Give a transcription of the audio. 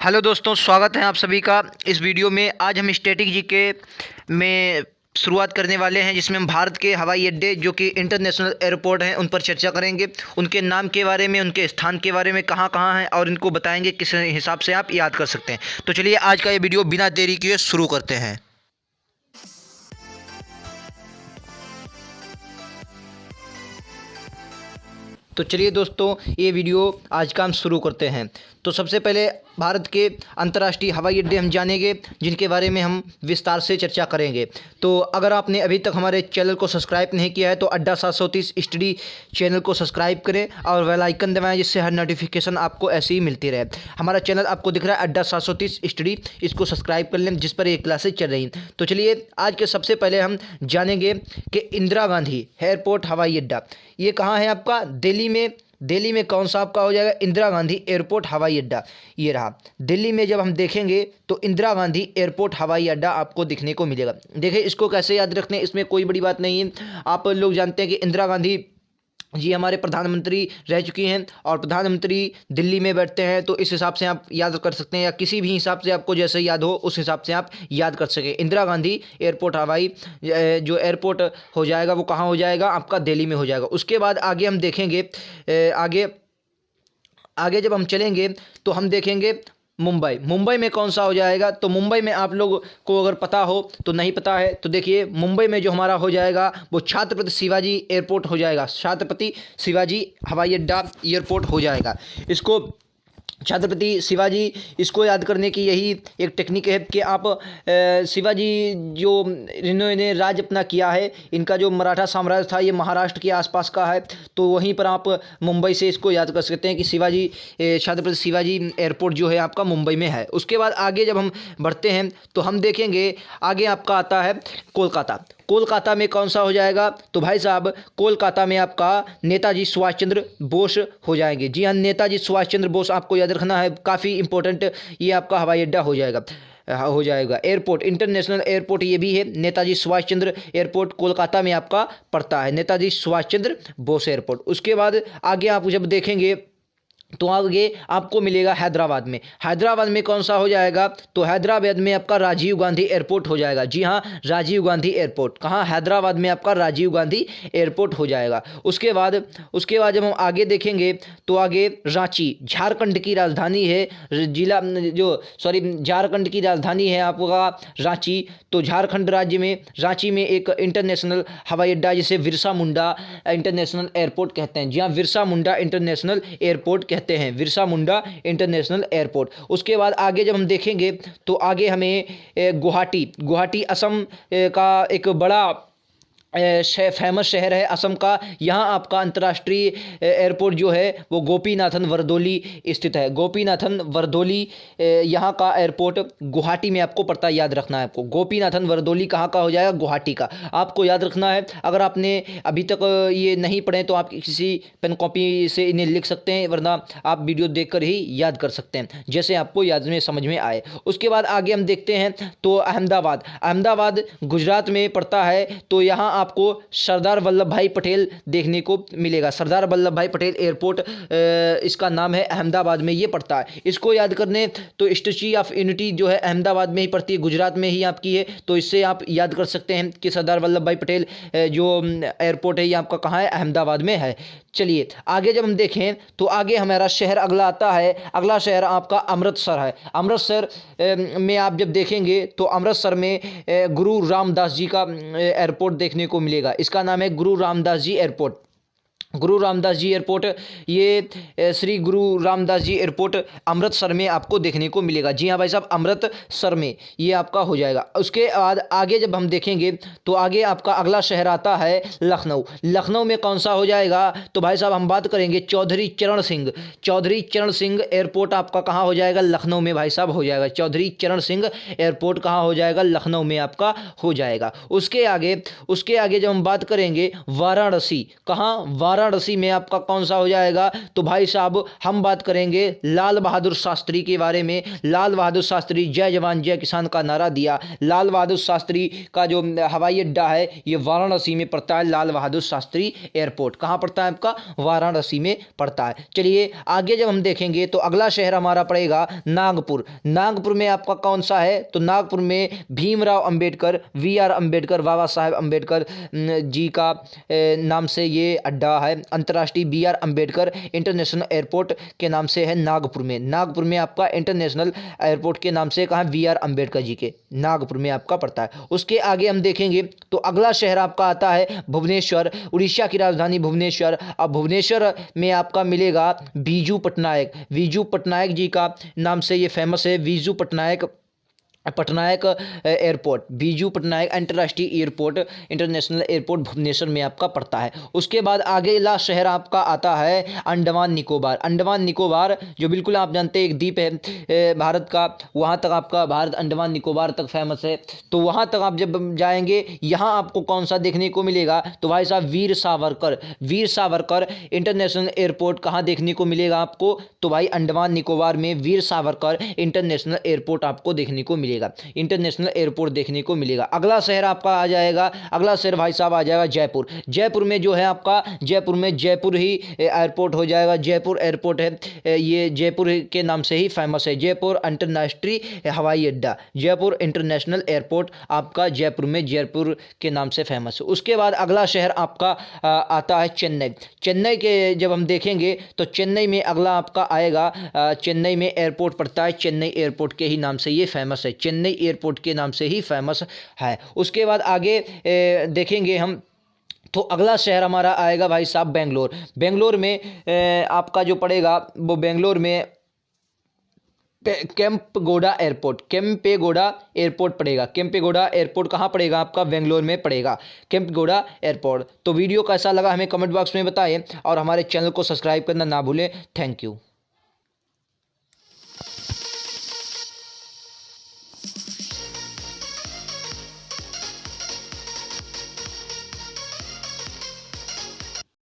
Hello दोस्तों, स्वागत है आप सभी का इस वीडियो में। आज हम स्टैटिक जीके में शुरुआत करने वाले हैं, जिसमें हम भारत के हवाई अड्डे जो कि इंटरनेशनल एयरपोर्ट हैं उन पर चर्चा करेंगे। उनके नाम के बारे में, उनके स्थान के बारे में, कहाँ कहाँ हैं, और इनको बताएंगे किस हिसाब से आप याद कर सकते हैं। तो चलिए आज का ये वीडियो बिना देरी किए शुरू करते हैं। तो चलिए दोस्तों, ये वीडियो आज का हम शुरू करते हैं। तो सबसे पहले भारत के अंतर्राष्ट्रीय हवाई अड्डे हम जानेंगे, जिनके बारे में हम विस्तार से चर्चा करेंगे। तो अगर आपने अभी तक हमारे चैनल को सब्सक्राइब नहीं किया है तो अड्डा 730 स्टडी चैनल को सब्सक्राइब करें और बेल आइकन दबाएं, जिससे हर नोटिफिकेशन आपको ऐसे ही मिलती रहे। हमारा चैनल आपको दिख रहा है अड्डा 730 स्टडी, इसको सब्सक्राइब कर लें, जिस पर ये क्लासेज चल रही हैं। तो चलिए आज के सबसे पहले हम जानेंगे कि इंदिरा गांधी एयरपोर्ट हवाई अड्डा ये कहाँ है आपका? दिल्ली में कौन सा आपका हो जाएगा? इंदिरा गांधी एयरपोर्ट हवाई अड्डा ये रहा। दिल्ली में जब हम देखेंगे तो इंदिरा गांधी एयरपोर्ट हवाई अड्डा आपको दिखने को मिलेगा। देखिए, इसको कैसे याद रखने, इसमें कोई बड़ी बात नहीं है। आप लोग जानते हैं कि इंदिरा गांधी जी हमारे प्रधानमंत्री रह चुकी हैं और प्रधानमंत्री दिल्ली में बैठते हैं, तो इस हिसाब से आप याद कर सकते हैं, या किसी भी हिसाब से आपको जैसे याद हो उस हिसाब से आप याद कर सकें। इंदिरा गांधी एयरपोर्ट हवाई जो एयरपोर्ट हो जाएगा वो कहाँ हो जाएगा? आपका दिल्ली में हो जाएगा। उसके बाद आगे हम देखेंगे, आगे आगे जब हम चलेंगे तो हम देखेंगे मुंबई में कौन सा हो जाएगा? तो मुंबई में आप लोग को अगर पता हो तो नहीं पता है तो देखिए, मुंबई में जो हमारा हो जाएगा वो छत्रपति शिवाजी एयरपोर्ट हो जाएगा। छत्रपति शिवाजी हवाई अड्डा एयरपोर्ट हो जाएगा। इसको छत्रपति शिवाजी, इसको याद करने की यही एक टेक्निक है कि आप शिवाजी जो इन्होंने राज अपना किया है, इनका जो मराठा साम्राज्य था ये महाराष्ट्र के आसपास का है, तो वहीं पर आप मुंबई से इसको याद कर सकते हैं कि शिवाजी छत्रपति शिवाजी एयरपोर्ट जो है आपका मुंबई में है। उसके बाद आगे जब हम बढ़ते हैं तो हम देखेंगे आगे आपका आता है कोलकाता में कौन सा हो जाएगा? तो भाई साहब, कोलकाता में आपका नेताजी सुभाष चंद्र बोस हो जाएंगे। जी हाँ, नेताजी सुभाष चंद्र बोस आपको याद रखना है, काफ़ी इंपॉर्टेंट ये आपका हवाई अड्डा हो जाएगा। एयरपोर्ट, इंटरनेशनल एयरपोर्ट ये भी है। नेताजी सुभाष चंद्र एयरपोर्ट कोलकाता में आपका पड़ता है, नेताजी सुभाष चंद्र बोस एयरपोर्ट। उसके बाद आगे आप जब देखेंगे तो आगे आपको मिलेगा हैदराबाद में कौन सा हो जाएगा? तो हैदराबाद में आपका राजीव गांधी एयरपोर्ट हो जाएगा। जी हाँ, राजीव गांधी एयरपोर्ट कहाँ? हैदराबाद में आपका राजीव गांधी एयरपोर्ट हो जाएगा। उसके बाद जब हम आगे देखेंगे तो आगे रांची, झारखंड की राजधानी है, झारखंड की राजधानी है आपका रांची। तो झारखंड राज्य में रांची में एक इंटरनेशनल हवाई अड्डा जिसे बिरसा मुंडा इंटरनेशनल एयरपोर्ट कहते हैं। जी हाँ, बिरसा मुंडा इंटरनेशनल एयरपोर्ट कहते हैं, बिरसा मुंडा इंटरनेशनल एयरपोर्ट। उसके बाद आगे जब हम देखेंगे तो आगे हमें गुवाहाटी असम का एक बड़ा फेमस शहर है असम का। यहाँ आपका अंतर्राष्ट्रीय एयरपोर्ट जो है वो गोपीनाथन वर्दोली स्थित है। गोपीनाथन वर्दोली यहाँ का एयरपोर्ट गुवाहाटी में आपको पड़ता है, याद रखना है आपको। गोपीनाथन वर्दोली कहाँ का हो जाएगा? गुवाहाटी का आपको याद रखना है। अगर आपने अभी तक ये नहीं पढ़े तो आप किसी पेन कॉपी से इन्हें लिख सकते हैं, वरना आप वीडियो देखकर ही याद कर सकते हैं, जैसे आपको याद में समझ में आए। उसके बाद आगे हम देखते हैं तो अहमदाबाद गुजरात में पड़ता है। तो यहाँ आपको सरदार वल्लभ भाई पटेल देखने को मिलेगा। सरदार वल्लभ भाई पटेल एयरपोर्ट इसका नाम है, अहमदाबाद में ये पड़ता है। इसको याद करने तो स्टैच्यू ऑफ यूनिटी जो है अहमदाबाद में ही पड़ती है, गुजरात में ही आपकी है। तो इससे आप याद कर सकते हैं कि सरदार वल्लभ भाई पटेल जो एयरपोर्ट है ये आपका कहाँ है? अहमदाबाद में है। चलिए आगे जब हम देखें तो आगे हमारा शहर अगला आता है। अगला शहर आपका अमृतसर है। अमृतसर में आप जब देखेंगे तो अमृतसर में गुरु रामदास जी का एयरपोर्ट देखने को मिलेगा। इसका नाम है गुरु रामदास जी एयरपोर्ट। गुरु रामदास जी एयरपोर्ट, ये श्री गुरु रामदास जी एयरपोर्ट अमृतसर में आपको देखने को मिलेगा। जी हाँ भाई साहब, अमृतसर में ये आपका हो जाएगा। उसके बाद आगे जब हम देखेंगे तो आगे आपका अगला शहर आता है लखनऊ में कौन सा हो जाएगा? तो भाई साहब हम बात करेंगे चौधरी चरण सिंह एयरपोर्ट आपका कहाँ हो जाएगा? लखनऊ में भाई साहब हो जाएगा। चौधरी चरण सिंह एयरपोर्ट कहाँ हो जाएगा? लखनऊ में आपका हो जाएगा। उसके आगे जब हम बात करेंगे वाराणसी, कहाँ? वाराणसी में आपका कौन सा हो जाएगा? तो भाई साहब हम बात करेंगे लाल बहादुर शास्त्री के बारे में। लाल बहादुर शास्त्री जय जवान जय किसान का नारा दिया। लाल बहादुर शास्त्री का जो हवाई अड्डा है ये वाराणसी में पड़ता है। लाल बहादुर शास्त्री एयरपोर्ट कहाँ पड़ता है आपका? वाराणसी में पड़ता है। चलिए आगे जब हम देखेंगे तो अगला शहर हमारा पड़ेगा नागपुर। नागपुर में आपका कौन सा है? तो नागपुर में भीमराव अंबेडकर, वी.आर. अंबेडकर, बाबा साहेब अंबेडकर जी का नाम से ये अड्डा है। अंतर्राष्ट्रीय बी.आर. अंबेडकर इंटरनेशनल एयरपोर्ट के नाम से है नागपुर में। नागपुर में आपका इंटरनेशनल एयरपोर्ट के नाम से कहाँ? वी.आर. अंबेडकर जी के नागपुर में आपका पड़ता है। उसके आगे हम देखेंगे तो अगला शहर आपका आता है भुवनेश्वर, उड़ीसा की राजधानी भुवनेश्वर। अब भुवनेश्वर में आपका मिलेगा बीजू पटनायक। बीजू पटनायक जी का नाम से ये फेमस है। बीजू पटनायक एयरपोर्ट, बीजू पटनायक अंतर्राष्ट्रीय एयरपोर्ट, इंटरनेशनल एयरपोर्ट भुवनेश्वर में आपका पड़ता है। उसके बाद आगे लास्ट शहर आपका आता है अंडमान निकोबार। अंडमान निकोबार जो बिल्कुल आप जानते हैं एक द्वीप है भारत का, वहाँ तक आपका भारत अंडमान निकोबार तक फेमस है। तो वहाँ तक आप जब जाएंगे यहाँ आपको कौन सा देखने को मिलेगा? तो भाई साहब वीर सावरकर, वीर सावरकर इंटरनेशनल एयरपोर्ट कहाँ देखने को मिलेगा आपको? तो भाई अंडमान निकोबार में वीर सावरकर इंटरनेशनल एयरपोर्ट आपको देखने को मिलेगा, इंटरनेशनल एयरपोर्ट देखने को मिलेगा। अगला शहर आपका आ जाएगा, अगला शहर भाई साहब आ जाएगा जयपुर। जयपुर में जो है आपका, जयपुर में जयपुर ही एयरपोर्ट हो जाएगा। जयपुर एयरपोर्ट है ये, जयपुर के नाम से ही फेमस है। जयपुर अंतर्राष्ट्रीय हवाई अड्डा, जयपुर इंटरनेशनल एयरपोर्ट आपका जयपुर में, जयपुर के नाम से फेमस है। उसके बाद अगला शहर आपका आता है चेन्नई। चेन्नई के जब हम देखेंगे तो चेन्नई में अगला आपका आएगा, चेन्नई में एयरपोर्ट पड़ता है। चेन्नई एयरपोर्ट के ही नाम से ये फेमस है, चेन्नई एयरपोर्ट के नाम से ही फेमस है। उसके बाद आगे देखेंगे हम तो अगला शहर हमारा आएगा भाई साहब बेंगलोर। बेंगलोर में आपका जो पड़ेगा वो बेंगलोर में केम्पेगौड़ा एयरपोर्ट, केम्पेगौड़ा एयरपोर्ट पड़ेगा। केम्पेगौड़ा एयरपोर्ट कहाँ पड़ेगा आपका? बेंगलोर में पड़ेगा केम्पेगौड़ा एयरपोर्ट। तो वीडियो कैसा लगा हमें कमेंट बॉक्स में बताएं और हमारे चैनल को सब्सक्राइब करना ना भूलें। Thank you.